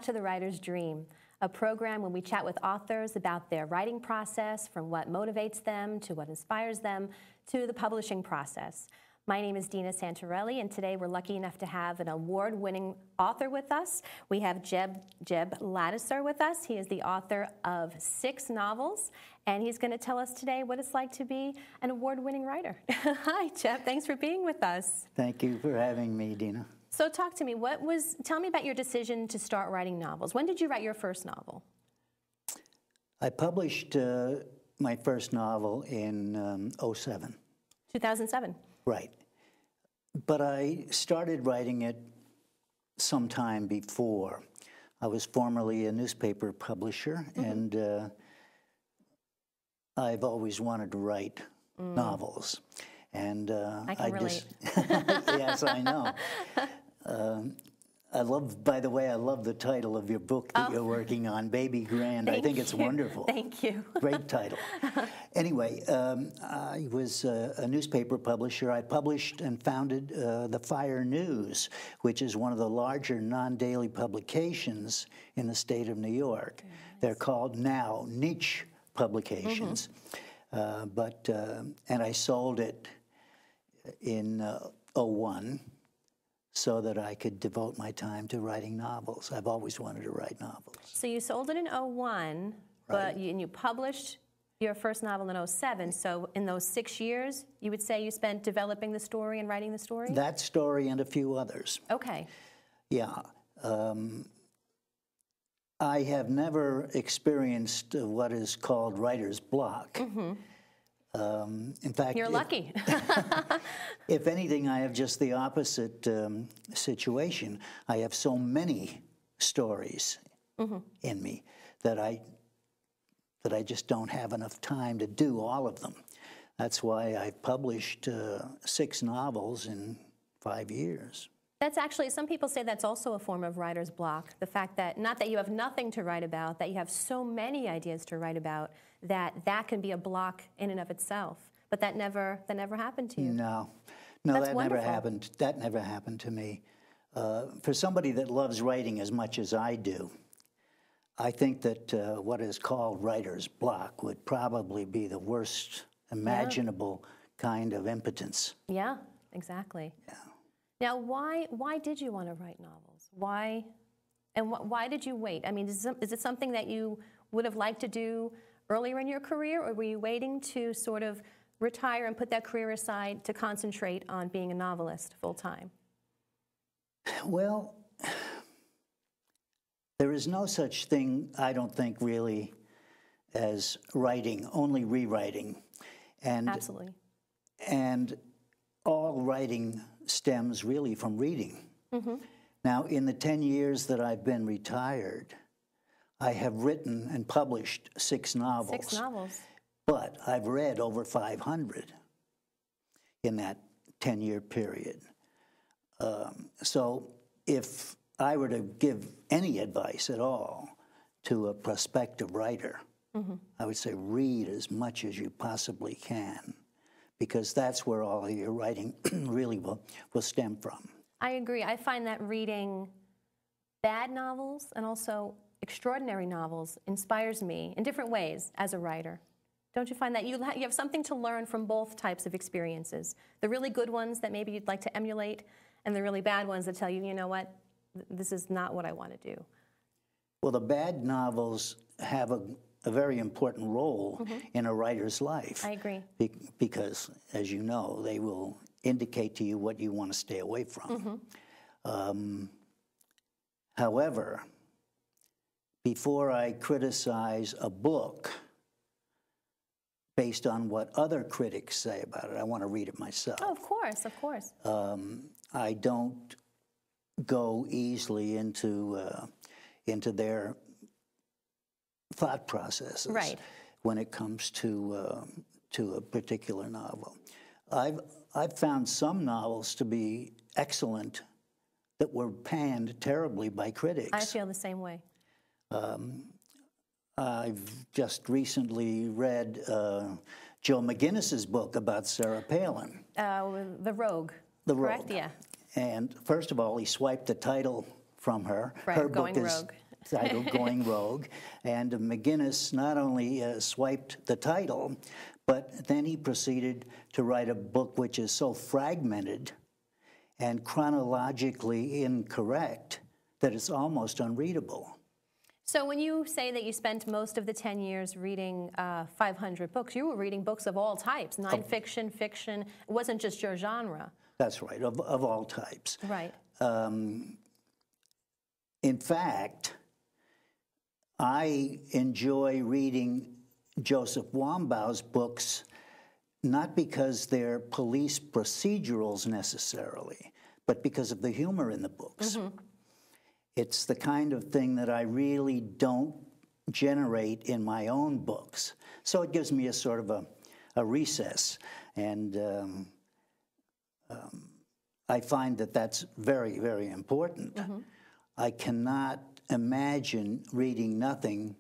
to The Writer's Dream, a program where we chat with authors about their writing process, from what motivates them to what inspires them to the publishing process. My name is Dina Santarelli, and today we're lucky enough to have an award-winning author with us. We have Jeb Ladouceur with us. He is the author of 6 novels, and he's going to tell us today what it's like to be an award-winning writer. Hi, Jeb. Thanks for being with us. Thank you for having me, Dina. So talk to me. Tell me about your decision to start writing novels. When did you write your first novel? I published my first novel in 2007. 2007. Right. But I started writing it some time before. I was formerly a newspaper publisher, and I've always wanted to write novels. And I can relate. Yes, I know. By the way, I love the title of your book that you're working on, Baby Grand. I think it's wonderful. Thank you. Great title. Anyway, I was a newspaper publisher. I published and founded the Fire News, which is one of the larger non-daily publications in the state of New York. Nice. They're called now niche publications. And I sold it in 2001. So that I could devote my time to writing novels. I've always wanted to write novels. So you sold it in 2001, right. and you published your first novel in 2007. So in those 6 years, you would say you spent developing the story and writing the story? That story and a few others. Okay. Yeah. I have never experienced what is called writer's block. In fact, you're lucky. If anything, I have just the opposite situation. I have so many stories in me that I just don't have enough time to do all of them. That's why I've published 6 novels in 5 years. That's actually, some people say that's also a form of writer's block. The fact that, not that you have nothing to write about, that you have so many ideas to write about, that can be a block in and of itself. But that never happened to you. No, that's that wonderful. never happened. That never happened to me. For somebody that loves writing as much as I do, I think that what is called writer's block would probably be the worst imaginable kind of impotence. Yeah, exactly. Yeah. Now, why did you want to write novels? Why did you wait? I mean, is it something that you would have liked to do earlier in your career, or were you waiting to sort of retire and put that career aside to concentrate on being a novelist full time? Well, there is no such thing, I don't think, really, as writing, only rewriting. And, absolutely. And all writing stems really from reading. Now, in the 10 years that I've been retired, I have written and published 6 novels. 6 novels. But I've read over 500 in that 10-year period. So if I were to give any advice at all to a prospective writer, I would say read as much as you possibly can, because that's where all of your writing really will stem from. I agree. I find that reading bad novels and also extraordinary novels inspires me in different ways as a writer. Don't you find that you have something to learn from both types of experiences? The really good ones that maybe you'd like to emulate, and the really bad ones that tell you, you know what, this is not what I want to do. Well, the bad novels have a very important role in a writer's life. I agree. Because, as you know, they will indicate to you what you want to stay away from. However, before I criticize a book based on what other critics say about it, I want to read it myself. Oh, of course, of course. I don't go easily into their thought processes when it comes to a particular novel. I've found some novels to be excellent that were panned terribly by critics. I feel the same way. I've just recently read Joe McGinnis's book about Sarah Palin. The Rogue. The correct? Rogue. Yeah. And first of all, he swiped the title from her. Right, Her Going book is Rogue. titled Going Rogue. And McGinnis not only swiped the title, but then he proceeded to write a book which is so fragmented and chronologically incorrect that it's almost unreadable. So when you say that you spent most of the 10 years reading 500 books, you were reading books of all types, nonfiction, fiction. It wasn't just your genre. That's right, of all types. Right. In fact, I enjoy reading Joseph Wambau's books not because they're police procedurals necessarily, but because of the humor in the books. Mm-hmm. It's the kind of thing that I really don't generate in my own books. So it gives me a sort of a recess. And I find that that's very, very important. Mm-hmm. I cannot imagine reading nothing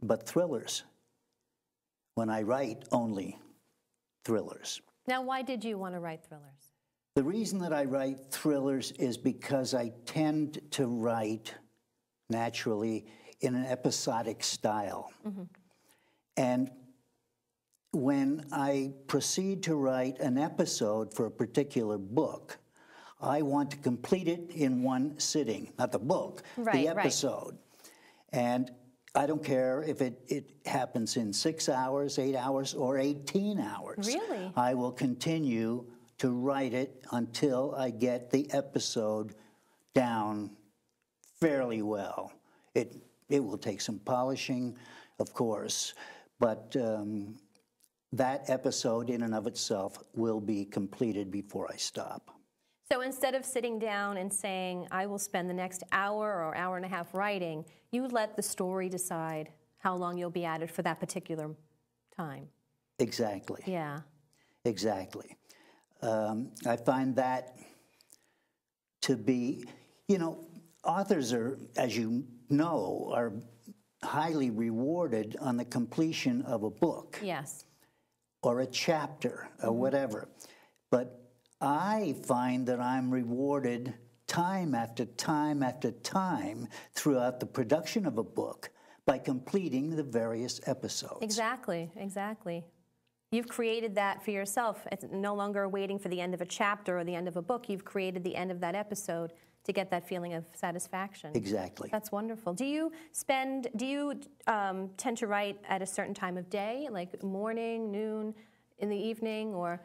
but thrillers when I write only thrillers. Now, why did you want to write thrillers? The reason that I write thrillers is because I tend to write naturally in an episodic style. Mm-hmm. And when I proceed to write an episode for a particular book, I want to complete it in one sitting, not the book, the episode. Right. And I don't care if it happens in 6 hours, 8 hours, or 18 hours. Really? I will continue to write it until I get the episode down fairly well. It will take some polishing, of course, but that episode in and of itself will be completed before I stop. So instead of sitting down and saying, I will spend the next hour or hour and a half writing, you let the story decide how long you'll be at it for that particular time. Exactly. Yeah. Exactly. I find that to be, authors are, as you know, are highly rewarded on the completion of a book. Yes. Or a chapter, or whatever. But I find that I'm rewarded time after time after time throughout the production of a book by completing the various episodes. Exactly, exactly. You've created that for yourself. It's no longer waiting for the end of a chapter or the end of a book. You've created the end of that episode to get that feeling of satisfaction. Exactly. That's wonderful. Do you tend to write at a certain time of day, like morning, noon, in the evening, or?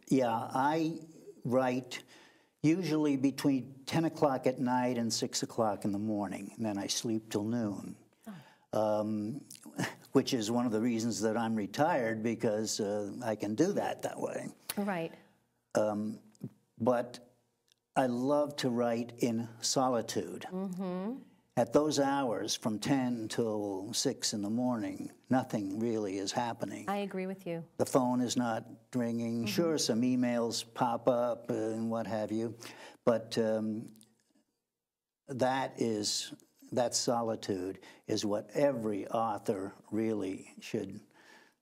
Yeah, I write usually between 10 o'clock at night and 6 o'clock in the morning, and then I sleep till noon. Which is one of the reasons that I'm retired, because I can do that way. Right. But I love to write in solitude. Mm-hmm. At those hours, from 10 till 6 in the morning, nothing really is happening. I agree with you. The phone is not ringing. Mm-hmm. Sure, some emails pop up and what have you, but that solitude is what every author really should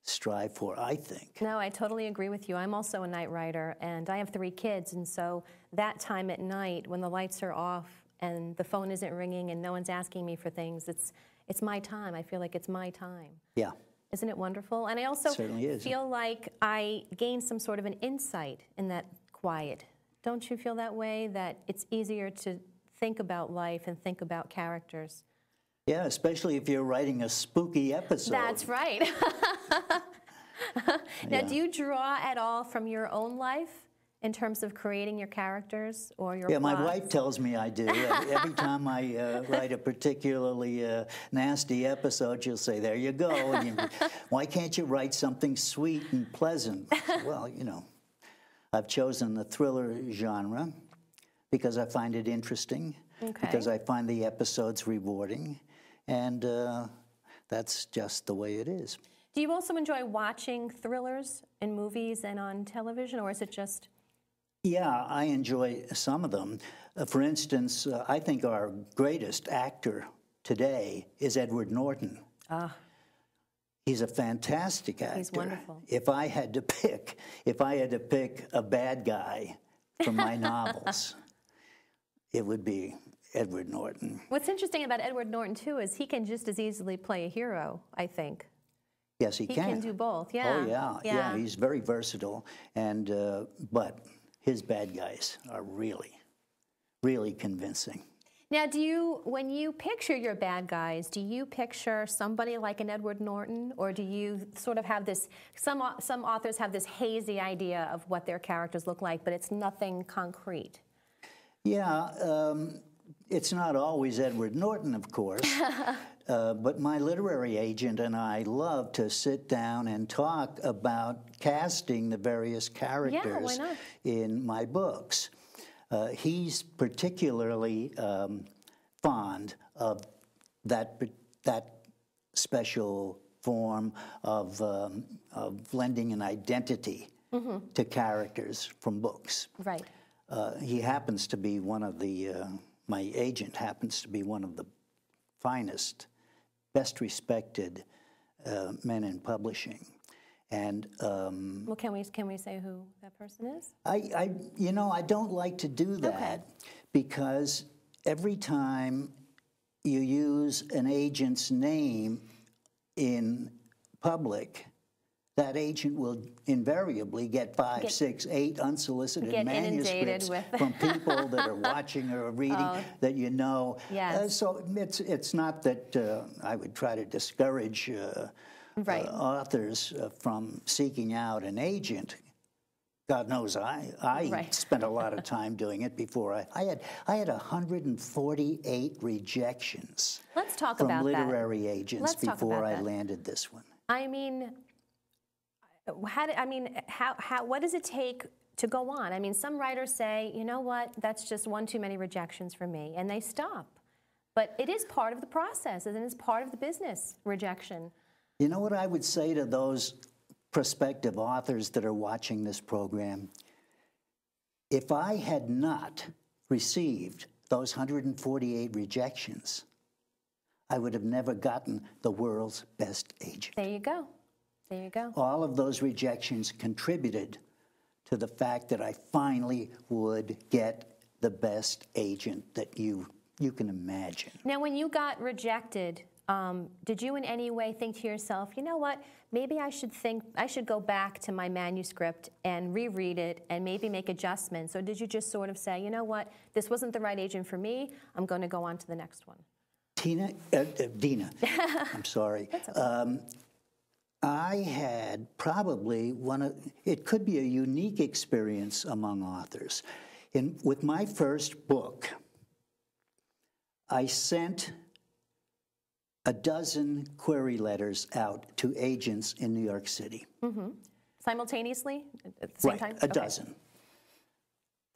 strive for, I think. No, I totally agree with you. I'm also a night writer, and I have 3 kids, and so that time at night when the lights are off and the phone isn't ringing and no one's asking me for things, it's my time. I feel like it's my time. Yeah. Isn't it wonderful? And I also Certainly feel like I gain some sort of an insight in that quiet. Don't you feel that way, that it's easier to think about life and think about characters? Yeah, especially if you're writing a spooky episode. That's right. Now, do you draw at all from your own life in terms of creating your characters or your plots? My wife tells me I do. Every time I write a particularly nasty episode, she'll say, there you go. And why can't you write something sweet and pleasant? Well, I've chosen the thriller genre because I find it interesting, because I find the episodes rewarding, and that's just the way it is. Do you also enjoy watching thrillers in movies and on television, or is it just... Yeah, I enjoy some of them. For instance, I think our greatest actor today is Edward Norton. He's a fantastic actor. He's wonderful. If I had to pick a bad guy from my novels, it would be Edward Norton. What's interesting about Edward Norton, too, is he can just as easily play a hero, I think. Yes, he can. He can do both, yeah. Oh, yeah. He's very versatile, and but his bad guys are really, really convincing. Now, when you picture your bad guys, do you picture somebody like an Edward Norton, or do you sort of have this, some authors have this hazy idea of what their characters look like, but it's nothing concrete? Yeah, it's not always Edward Norton, of course, but my literary agent and I love to sit down and talk about casting the various characters in my books. He's particularly fond of that special form of lending an identity to characters from books. Right. He happens to be one of the, my agent happens to be one of the finest, best respected men in publishing. And well, can we say who that person is? you know, I don't like to do that because every time you use an agent's name in public, that agent will invariably get 5, 6, 8 unsolicited manuscripts from people that are watching or reading that you know. Yes. So it's not that I would try to discourage authors from seeking out an agent. God knows I spent a lot of time doing it before. I had 148 rejections from literary agents before I landed this one. I mean, what does it take to go on? I mean, some writers say, you know what, that's just one too many rejections for me, and they stop. But it is part of the process, and it's part of the business, rejection. You know what I would say to those prospective authors that are watching this program? If I had not received those 148 rejections, I would have never gotten the world's best agent. There you go. There you go. All of those rejections contributed to the fact that I finally would get the best agent that you can imagine. Now, when you got rejected, did you in any way think to yourself, you know what, maybe I should go back to my manuscript and reread it and maybe make adjustments? Or did you just sort of say, you know what, this wasn't the right agent for me, I'm going to go on to the next one? Dina, I'm sorry. That's okay. I had probably it could be a unique experience among authors. With my first book, I sent a dozen query letters out to agents in New York City. Simultaneously? At the same time? A dozen.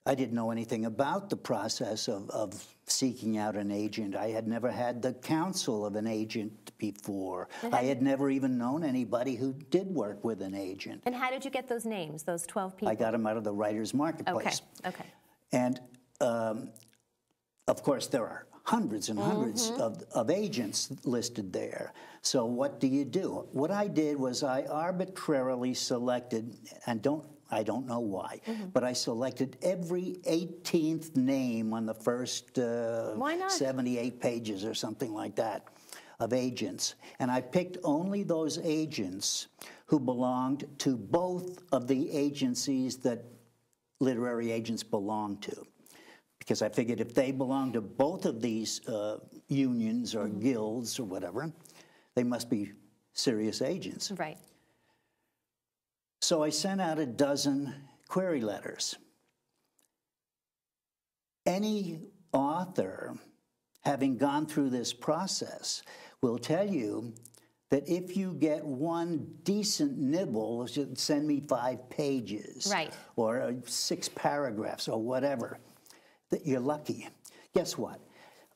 I didn't know anything about the process of seeking out an agent. I had never had the counsel of an agent before. I had never even known anybody who did work with an agent. And how did you get those names, those 12 people? I got them out of the Writers' Marketplace. Okay. And, of course, there are hundreds and hundreds of agents listed there. So what do you do? What I did was I arbitrarily selected, and I don't know why, but I selected every 18th name on the first 78 pages or something like that of agents. And I picked only those agents who belonged to both of the agencies that literary agents belong to. Because I figured if they belong to both of these unions or guilds or whatever, they must be serious agents. Right. So I sent out a dozen query letters. Any author, having gone through this process, will tell you that if you get one decent nibble, send me 5 pages, or 6 paragraphs or whatever, that you're lucky. Guess what?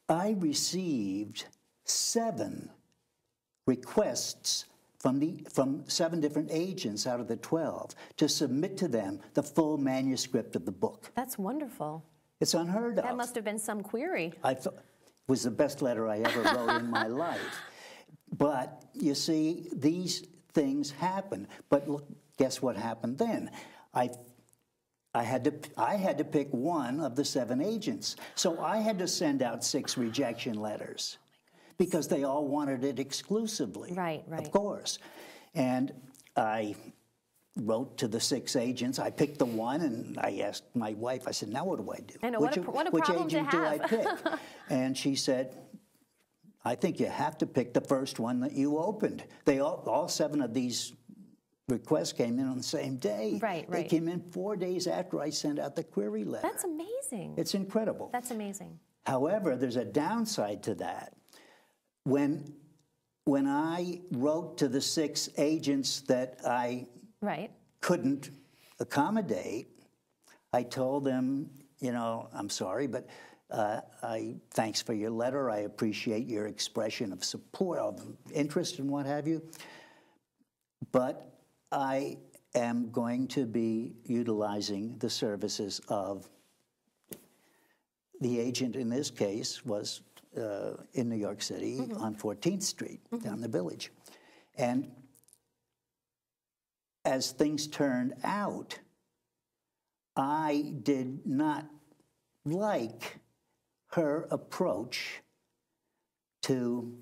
I received 7 requests from 7 different agents out of the 12 to submit to them the full manuscript of the book. That's wonderful. It's unheard of. That must have been some query. I thought it was the best letter I ever wrote in my life. But you see, these things happen. But look, guess what happened then? I I had to pick one of the 7 agents. So I had to send out 6 rejection letters because they all wanted it exclusively. Right. Of course. And I wrote to the 6 agents. I picked the one, and I asked my wife, I said, now what do I do? I know, which what a problem agent to do I have. pick? And she said, I think you have to pick the first one that you opened. They all 7 of these requests came in on the same day. Right. They came in 4 days after I sent out the query letter. That's amazing. It's incredible. That's amazing. However, there's a downside to that. When I wrote to the 6 agents that I couldn't accommodate, I told them, you know, I'm sorry, but thanks for your letter. I appreciate your expression of support, of interest, and what have you. But I am going to be utilizing the services of the agent. In this case was in New York City on 14th Street, down the Village. And as things turned out, I did not like her approach to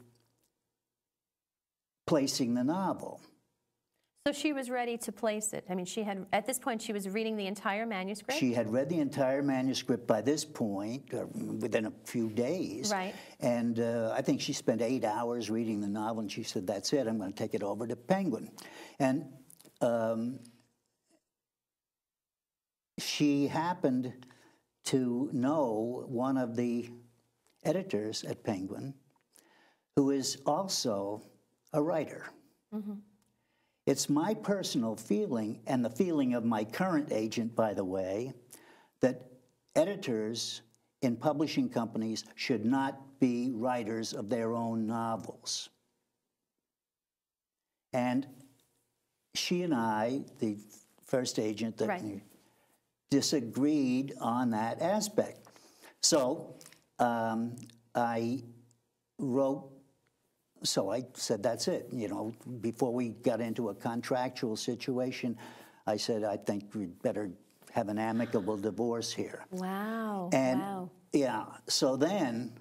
placing the novel. So she was ready to place it. I mean, she had, at this point, she was reading the entire manuscript? She had read the entire manuscript by this point, within a few days. Right. And I think she spent 8 hours reading the novel, and she said, that's it, I'm going to take it over to Penguin. And she happened to know one of the editors at Penguin, who is also a writer. It's my personal feeling, and the feeling of my current agent, by the way, that editors in publishing companies should not be writers of their own novels. And she and I, the first agent, that disagreed on that aspect. So I wrote. So I said, that's it. You know, before we got into a contractual situation, I said, I think we'd better have an amicable divorce here. Wow. And yeah, so then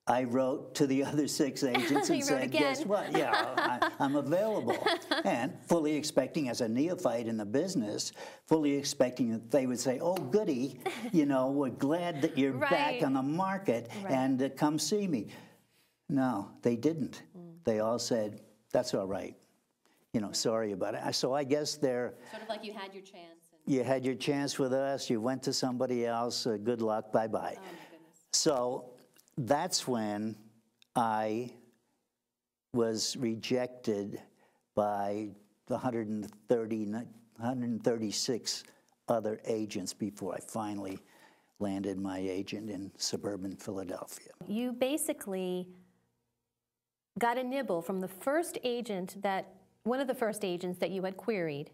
I wrote to the other 6 agents and said, guess what? Yeah, I'm available. And fully expecting, as a neophyte in the business, fully expecting that they would say, oh, goody, you know, we're glad that you're back on the market and come see me. No, they didn't. They all said, that's all right. You know, sorry about it. So I guess they're... Sort of like you had your chance. You had your chance with us. You went to somebody else. Good luck. Bye-bye. Oh, my goodness. So that's when I was rejected by the 136 other agents before I finally landed my agent in suburban Philadelphia. You basically got a nibble from the first agent that, one of the first agents that you had queried,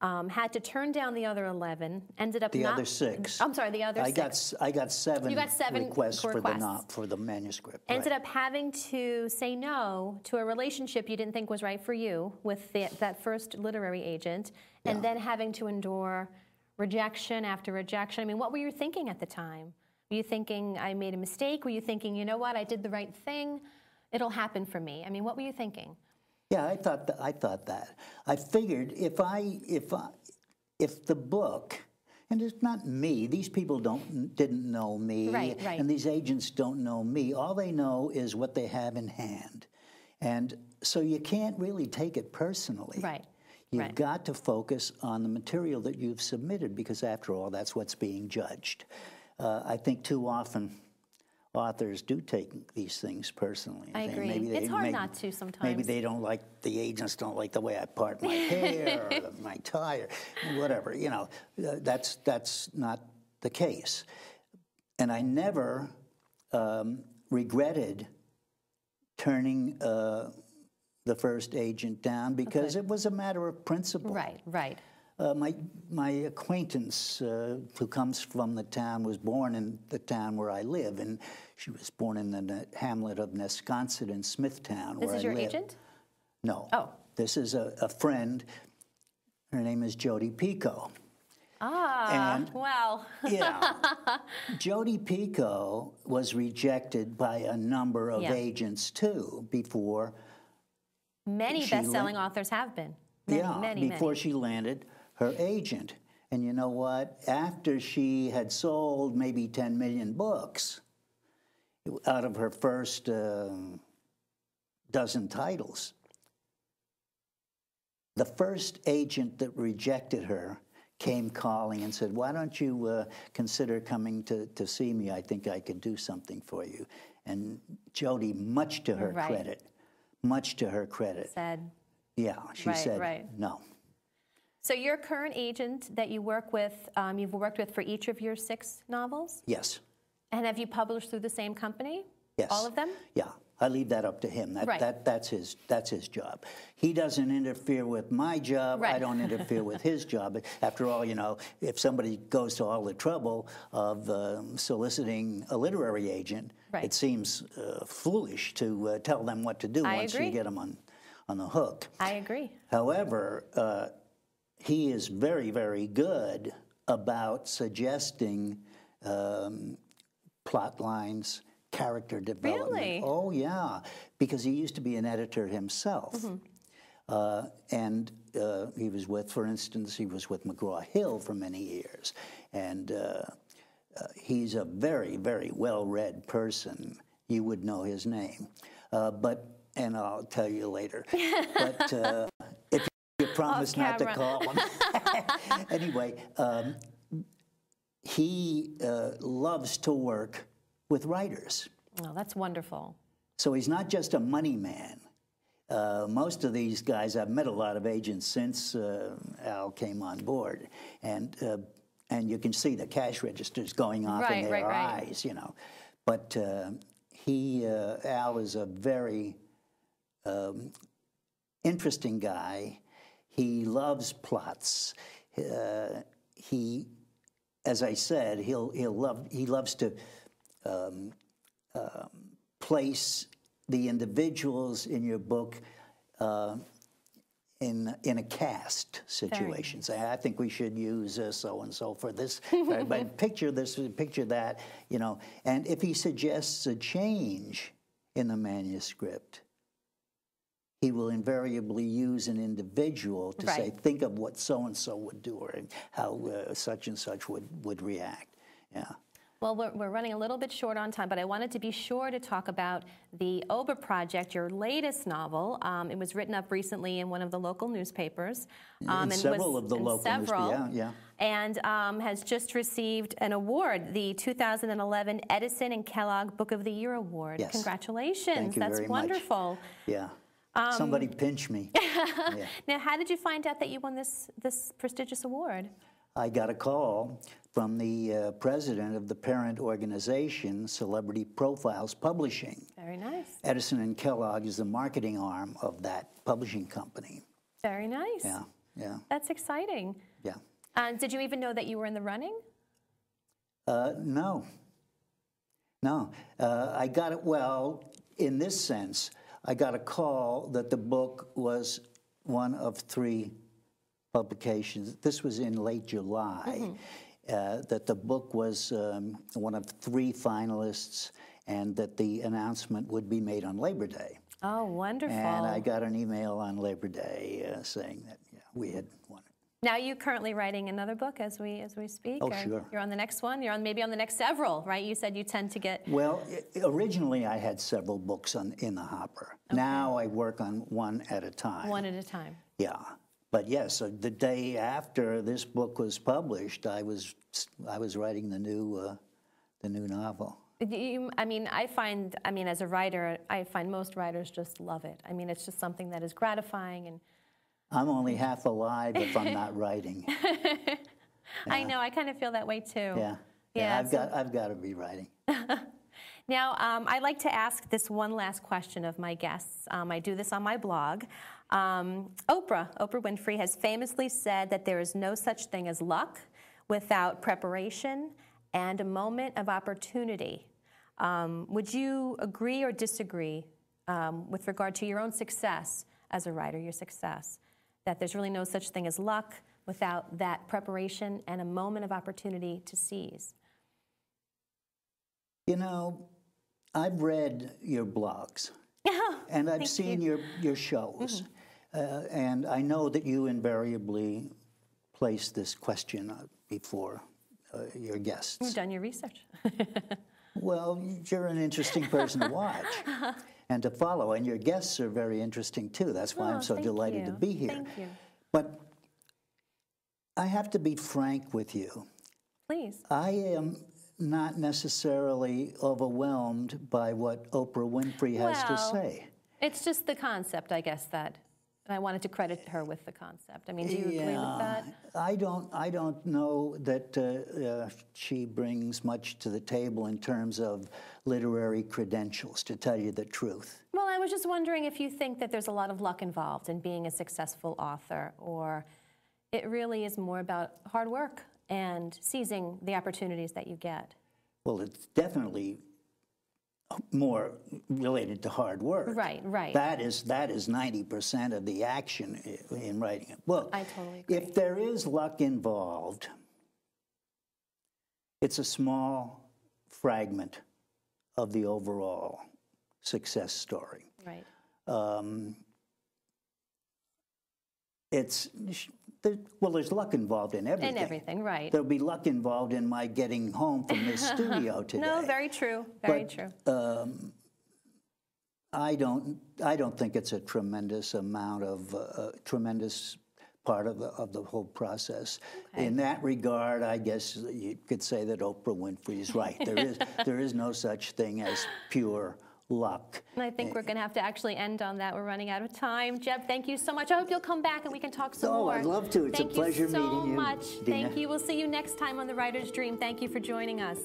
had to turn down the other 11, ended up the other 6. I'm sorry, the other 6. I got 7, you got 7 requests for the manuscript. Ended up having to say no to a relationship you didn't think was right for you with that first literary agent, and then having to endure rejection after rejection. I mean, what were you thinking at the time? Were you thinking, I made a mistake? Were you thinking, you know what, I did the right thing? It'll happen for me. I mean, what were you thinking? Yeah, I thought that. I figured if the book, and it's not me, these people didn't know me, and these agents don't know me. All they know is what they have in hand, and so you can't really take it personally. Right. You've got to focus on the material that you've submitted, because after all, that's what's being judged. I think too often authors do take these things personally. I agree. It's hard not to sometimes. Maybe they don't like, the agents don't like the way I part my hair or my tie or whatever. You know, that's not the case. And I never regretted turning the first agent down, because it was a matter of principle. Right. My acquaintance, who comes from the town, was born in the town where I live, and she was born in the hamlet of Nesconset in Smithtown, where I live. This is your agent? No. Oh. This is a friend. Her name is Jody Pico. And, well. yeah. Jodi Picoult was rejected by a number of agents, too, before Many best-selling authors have been. Many, before she landed her agent. And you know what? After she had sold maybe 10 million books out of her first dozen titles, the first agent that rejected her came calling and said, why don't you consider coming to see me? I think I could do something for you. And Jodi, much to her credit, said, she said no. So your current agent that you work with, you've worked with for each of your 6 novels? Yes. And have you published through the same company? Yes. All of them? Yeah. I leave that up to him. That's his job. He doesn't interfere with my job. I don't interfere with his job. After all, you know, if somebody goes to all the trouble of soliciting a literary agent, it seems foolish to tell them what to do once you get them on the hook. I agree. However, he is very, very good about suggesting plot lines, character development. Really? Oh, yeah, because he used to be an editor himself. And he was with, for instance, he was with McGraw-Hill for many years. And he's a very, very well-read person. You would know his name. And I'll tell you later. But if you promise not to call him. Anyway, he loves to work with writers. Oh, that's wonderful. So he's not just a money man. Most of these guys, I've met a lot of agents since Al came on board, and you can see the cash registers going off in their eyes, you know. But Al is a very interesting guy. He loves plots. As I said, he loves to place the individuals in your book in a cast situation. Say, I think we should use so and so for this. But picture this, picture that, you know. And if he suggests a change in the manuscript, he will invariably use an individual to say, think of what so and so would do, or how such and such would react. Yeah. Well, we're running a little bit short on time, but I wanted to be sure to talk about the Oprah Project, your latest novel. It was written up recently in one of the local newspapers. In several of the local newspapers, yeah. And has just received an award, the 2011 Edison and Kellogg Book of the Year Award. Yes. Congratulations. Thank you That's very wonderful. Much. Yeah. Somebody pinch me. Yeah. Now, how did you find out that you won this prestigious award? I got a call from the president of the parent organization, Celebrity Profiles Publishing. Very nice. Edison and Kellogg is the marketing arm of that publishing company. Very nice. Yeah, yeah. That's exciting. Yeah. Did you even know that you were in the running? No. No. I got it, well, in this sense, I got a call that the book was one of 3 publications. This was in late July. That the book was one of 3 finalists, and that the announcement would be made on Labor Day. Oh, wonderful. And I got an email on Labor Day saying that we had won it. Now, are you currently writing another book as we speak? Oh, sure. You're on the next one? You're maybe on the next several, right? You said you tend to get... Well, originally I had several books in the hopper. Okay. Now I work on one at a time. One at a time. Yeah. But yes, the day after this book was published, I was writing the new novel. As a writer, I find most writers just love it. I mean, it's just something that is gratifying, and I'm only half alive if I'm not writing. Yeah. I know. I kind of feel that way too. Yeah. Yeah. I've got to be writing. Now, I like to ask this one last question of my guests. I do this on my blog. Oprah Winfrey has famously said that there is no such thing as luck without preparation and a moment of opportunity. Would you agree or disagree with regard to your own success as a writer, your success, that there's really no such thing as luck without that preparation and a moment of opportunity to seize? You know, I've read your blogs, and I've seen your shows, and I know that you invariably place this question before your guests. You've done your research. Well, you're an interesting person to watch and to follow, and your guests are very interesting too. That's why I'm so delighted to be here. Thank you. But I have to be frank with you. Please. I am not necessarily overwhelmed by what Oprah Winfrey has to say. It's just the concept, I guess, that I wanted to credit her with the concept. I mean, do you agree with that? I don't know that she brings much to the table in terms of literary credentials, to tell you the truth. Well, I was just wondering if you think that there's a lot of luck involved in being a successful author, or it really is more about hard work and seizing the opportunities that you get. Well, it's definitely more related to hard work. Right, right. That is 90% of the action in writing a book. I totally agree. If there is luck involved, it's a small fragment of the overall success story. Right. There's luck involved in everything. In everything, right. There'll be luck involved in my getting home from this studio today. No, very true, very true. I don't think it's a tremendous amount of tremendous part of the whole process. Okay. In that regard, I guess you could say that Oprah Winfrey is right. There is no such thing as pure luck. And I think we're going to have to actually end on that. We're running out of time. Jeb, thank you so much. I hope you'll come back and we can talk some more. Oh, I'd love to. It's a pleasure meeting you. Thank you so much. Dina. Thank you. We'll see you next time on The Writer's Dream. Thank you for joining us.